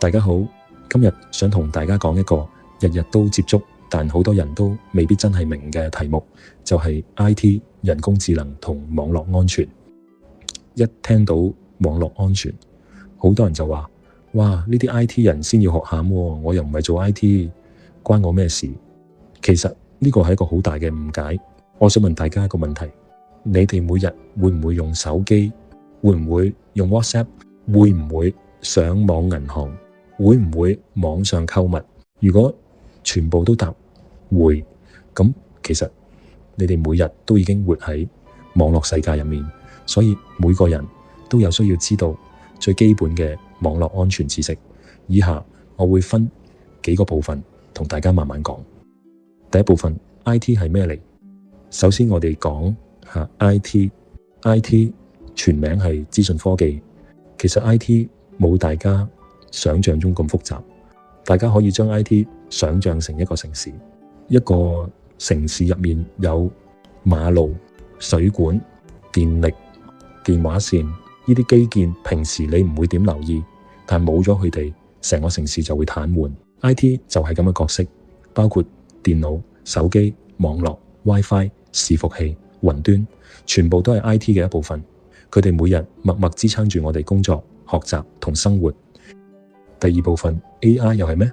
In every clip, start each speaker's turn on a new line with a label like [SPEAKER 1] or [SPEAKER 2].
[SPEAKER 1] 大家好，今日想同大家講一個日日都接觸，但好多人都未必真係明嘅題目，就係 IT 人工智能同網絡安全。一聽到網絡安全，好多人就話：哇，呢啲 IT 人先要學下喎，我又唔係做 IT，關我咩事？其實呢個係一個好大嘅誤解。我想問大家一個問題：你哋每日會唔會用手機？會唔會用 WhatsApp？會唔會上網銀行？會唔會網上購物？如果全部都答會，咁其實你哋每日都已經活喺網絡世界入面，所以每個人都有需要知道最基本嘅網絡安全知識。以下我會分幾個部分同大家慢慢講。第一部分 IT 係咩嚟？首先我哋講下 IT 全名係資訊科技。其實 IT 冇大家想象中咁複雜，大家可以將 IT 想象成一個城市。一個城市入面有馬路、水管、電力、電話線，呢啲基建平時你唔會點留意，但冇咗佢哋，成個城市就會癱瘓。IT 就係咁嘅角色，包括電腦、手機、網絡、WiFi、伺服器、雲端，全部都係 IT 嘅一部分。佢哋每日默默支撐住我哋工作、學習同生活。第二部分 AI 又係咩？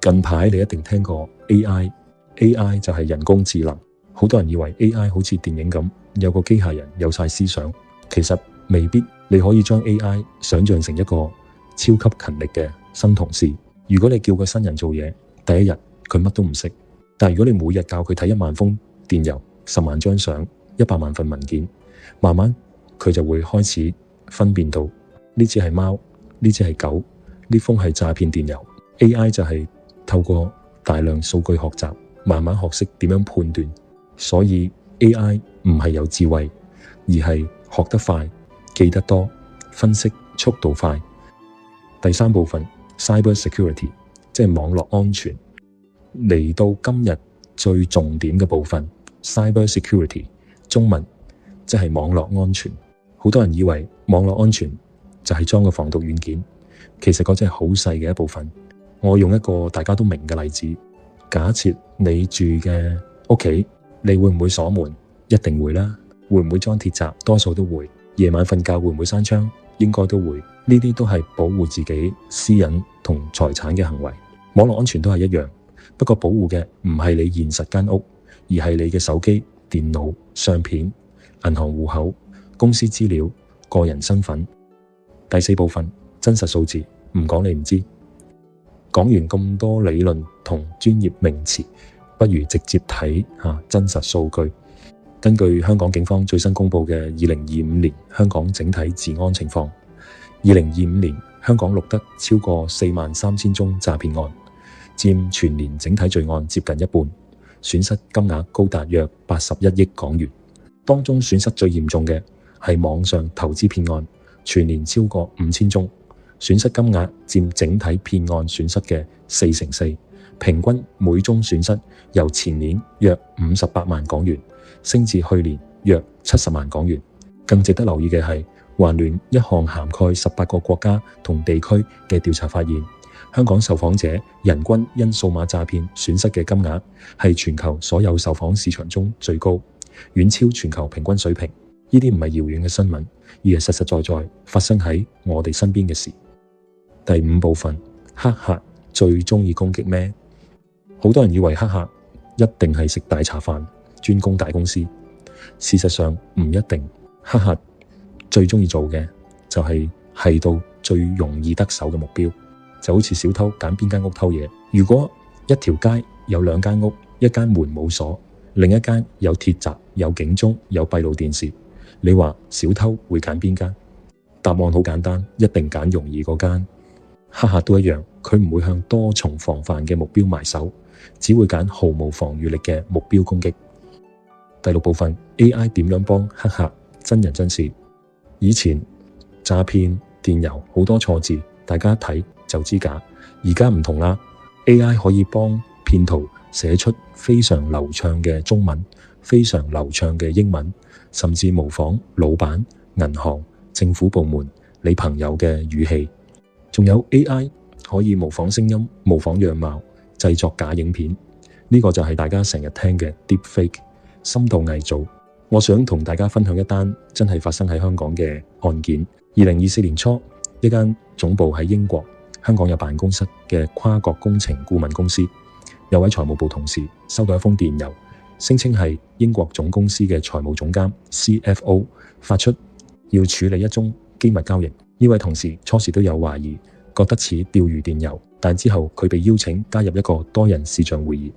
[SPEAKER 1] 近排你一定聽過 AI 就係人工智能。好多人以為 AI 好似電影咁，有個機械人有晒思想，其實未必。你可以將 AI 想象成一個超級勤力嘅新同事。如果你叫個新人做嘢，第一日佢乜都唔識，但如果你每日教佢睇1萬封電郵、10萬張相、100萬份文件，慢慢佢就會開始分辨到呢隻係貓，呢隻係狗，呢封係詐騙電郵。AI 就係透過大量數據學習，慢慢學識點樣判斷。所以 AI 唔係有智慧，而係學得快、記得多、分析速度快。第三部分 Cyber Security， 即係網絡安全。嚟到今日最重點嘅部分 Cyber Security， 中文即係網絡安全。好多人以為網絡安全就係裝個防毒軟件，其實嗰只係好細嘅一部分。我用一個大家都明嘅例子，假設你住嘅屋企，你會唔會鎖門？一定會啦。會唔會裝鐵閘？多數都會。夜晚瞓覺會唔會閂窗？應該都會。呢啲都係保護自己私隱同財產嘅行為。網絡安全都係一樣，不過保護嘅唔係你現實間屋，而係你嘅手機、電腦、相片、銀行戶口、公司資料、個人身份。第四部分真實數字，唔講你唔知。講完咁多理論同專業名詞，不如直接睇下真實數據。根據香港警方最新公布嘅2025年香港整體治安情況，2025年香港錄得超過43000宗詐騙案，佔全年整體罪案接近一半，損失金額高達約81億港元。當中損失最嚴重嘅係網上投資騙案，全年超過5000宗，損失金額佔整體騙案損失嘅4%，平均每宗損失由前年約58萬港元升至去年約70萬港元。更值得留意嘅係，環聯一項涵蓋18個國家同地區嘅調查發現，香港受訪者人均因數碼詐騙損失嘅金額係全球所有受訪市場中最高，遠超全球平均水平。呢啲唔係遙遠嘅新聞，而係實實在在發生喺我哋身邊嘅事。第五部分，黑客最中意攻擊咩？好多人以為黑客一定係食大茶飯，專攻大公司。事實上唔一定，黑客最中意做嘅就係到最容易得手嘅目標，就好似小偷揀邊間屋偷嘢。如果一條街有2間屋，一間門冇鎖，另一間有鐵閘、有警鐘、有閉路電視，你話小偷會揀邊間？答案好簡單，一定揀容易嗰間。黑客都一樣，佢唔會向多重防範嘅目標埋手，只會揀毫無防禦力嘅目標攻擊。第六部分 AI 點樣幫黑客？真人真事。以前詐騙電郵好多錯字，大家一睇就知假。而家唔同啦， AI 可以幫騙徒寫出非常流暢嘅中文、非常流暢嘅英文，甚至模仿老闆、銀行、政府部門、你朋友嘅語氣。仲有 AI 可以模仿聲音、模仿樣貌、製作假影片，呢個就係大家成日聽嘅 deepfake 深度偽造。我想同大家分享一單真係發生喺香港嘅案件。2024年初，一間總部喺英國、香港有辦公室嘅跨國工程顧問公司，有位財務部同事收到一封電郵，聲稱係英國總公司嘅財務總監 CFO 發出，要處理一宗機密交易。呢位同事初時都有懷疑，覺得似釣魚電郵，但之後佢被邀請加入一個多人視像會議。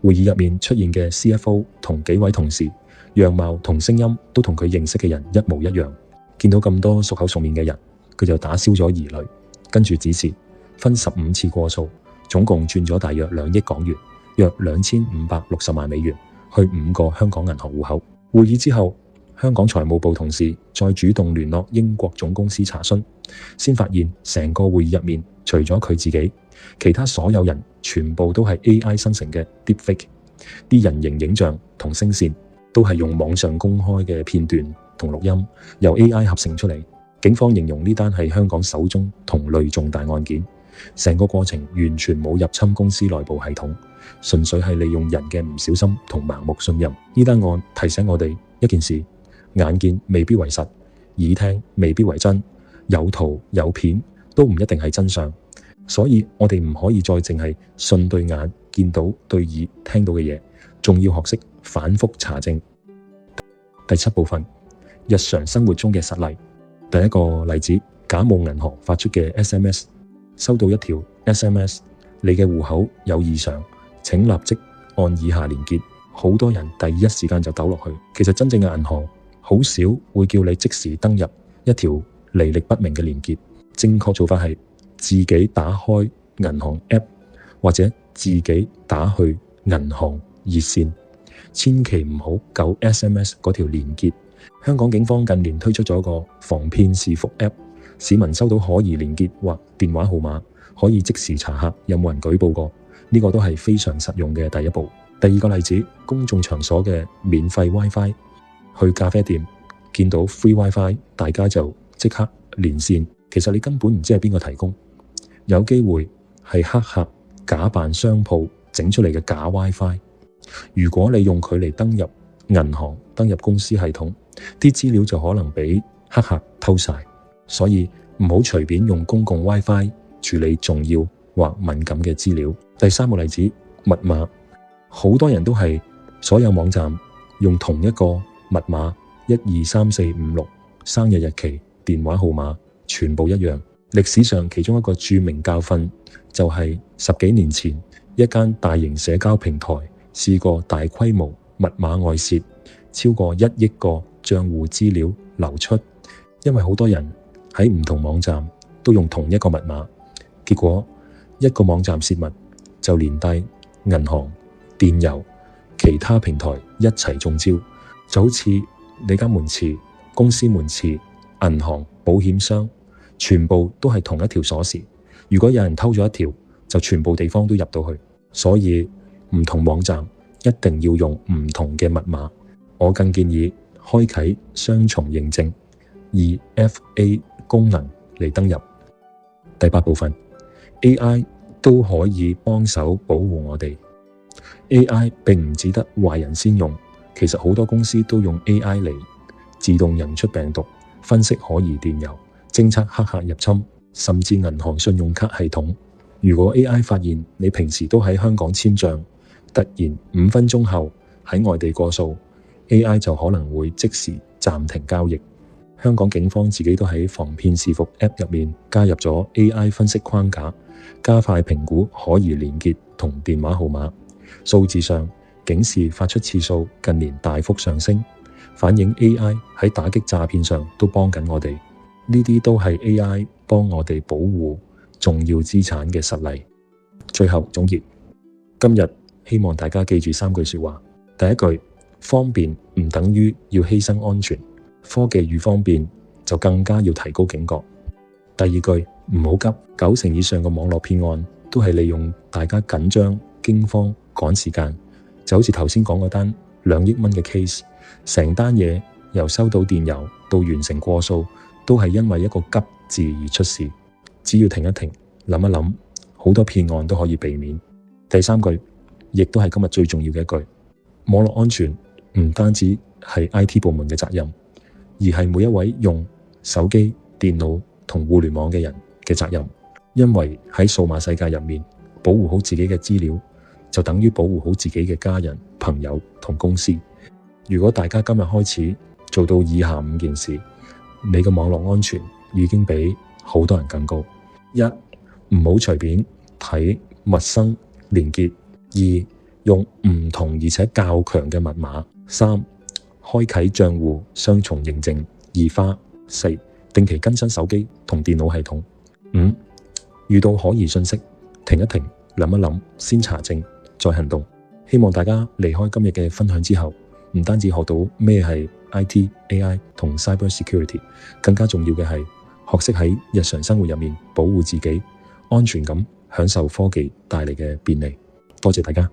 [SPEAKER 1] 會議入面出現嘅 CFO 同幾位同事，樣貌同聲音都同佢認識嘅人一模一樣。見到咁多熟口熟面嘅人，佢就打消咗疑慮，跟住指示分15次過數，總共轉咗大約2億港元，約2560萬美元去5個香港銀行戶口。會議之後，香港財務部同事再主動聯絡英國總公司查詢，先發現成個會議入面，除咗佢自己，其他所有人全部都係 AI 生成嘅 deepfake， 啲人形影像同聲線都係用網上公開嘅片段同錄音由 AI 合成出嚟。警方形容呢單係香港首宗同類重大案件，成個過程完全冇入侵公司內部系統，純粹係利用人嘅唔小心同盲目信任。呢單案提醒我哋一件事：眼見未必為實，耳聽未必為真，有圖有片都唔一定係真相。所以我哋唔可以再淨係信對眼見到、對耳聽到嘅嘢，仲要學識反覆查證。第7部分，日常生活中嘅實例。第一個例子，假冒銀行發出嘅 SMS， 收到一條 SMS， 你嘅戶口有異常，請立即按以下連結。好多人第一時間就抖落去。其實真正嘅銀行好少會叫你即時登入一條嚟歷不明嘅連結。正確做法係自己打開銀行 app 或者自己打去銀行熱線，千祈唔好舊 SMS 嗰條連結。香港警方近年推出咗個防騙視伏 app， 市民收到可疑連結或電話號碼，可以即時查核有冇人舉報過。呢個都係非常實用嘅第一步。第二個例子，公眾場所嘅免費 WiFi， 去咖啡店見到 free WiFi， 大家就即刻連線。其實你根本唔知係邊個提供，有機會係黑客假扮商鋪整出嚟嘅假 WiFi。如果你用佢嚟登入銀行、登入公司系統，啲資料就可能俾黑客偷晒。所以唔好隨便用公共 WiFi 處理重要或敏感嘅資料。第3個例子，密碼。好多人都係所有網站用同一個密碼，1234566，生日日期、電話號碼全部一樣。歷史上其中一個著名教訓就係10幾年前一間大型社交平台試過大規模密碼外泄，超過1億個賬戶資料流出。因為好多人喺唔同網站都用同一個密碼，結果一個網站泄密就連帶銀行、電郵、其他平台一齊中招。就好似你家門匙、公司門匙、銀行、保險箱，全部都係同一條鎖匙。如果有人偷咗一條，就全部地方都入到去。所以唔同網站一定要用唔同嘅密碼。我更建議開啟雙重認證 2FA 功能嚟登入。第8部分， AI 都可以幫手保護我哋。AI 並唔只得壞人先用，其實好多公司都用 AI 嚟自動認出病毒、分析可疑電郵、偵測黑客入侵，甚至銀行信用卡系統。如果 AI 發現你平時都喺香港簽賬，突然5分鐘後喺外地過數， AI 就可能會即時暫停交易。香港警方自己都喺防騙視伏 App 入面加入咗 AI 分析框架，加快評估可疑連結同電話號碼。數字上，警示發出次數近年大幅上升，反映 AI 喺打擊詐騙上都幫緊我哋。呢啲都係 AI 幫我哋保護重要資產嘅實例。最後總結，今日希望大家記住3句說話。第一句，方便唔等於要犧牲安全，科技越方便就更加要提高警覺。第二句，唔好急，9成以上嘅網絡騙案都係利用大家緊張、驚慌、趕時間，就好似頭先講嗰單2億蚊嘅 case， 成單嘢由收到電郵到完成過數，都係因為一個急字而出事。只要停一停，諗一諗，好多騙案都可以避免。第三句，亦都係今日最重要嘅一句，網絡安全唔單止係 IT 部門嘅責任，而係每一位用手機、電腦同互聯網嘅人嘅責任。因為喺數碼世界入面，保護好自己嘅資料，就等於保護好自己嘅家人、朋友同公司。如果大家今日開始做到以下5件事，你嘅網絡安全已經比好多人更高。一、唔好隨便睇陌生連結。2、用唔同而且較強嘅密碼。3、開啟賬戶雙重認證2花。4、定期更新手機同電腦系統。5、遇到可疑信息，停一停，諗一諗，先查證再行動。希望大家離開今日嘅分享之後，唔單止學到咩係 IT、AI 同 Cyber Security， 更加重要嘅係學識喺日常生活入面保護自己，安全咁享受科技帶嚟嘅便利。多謝大家。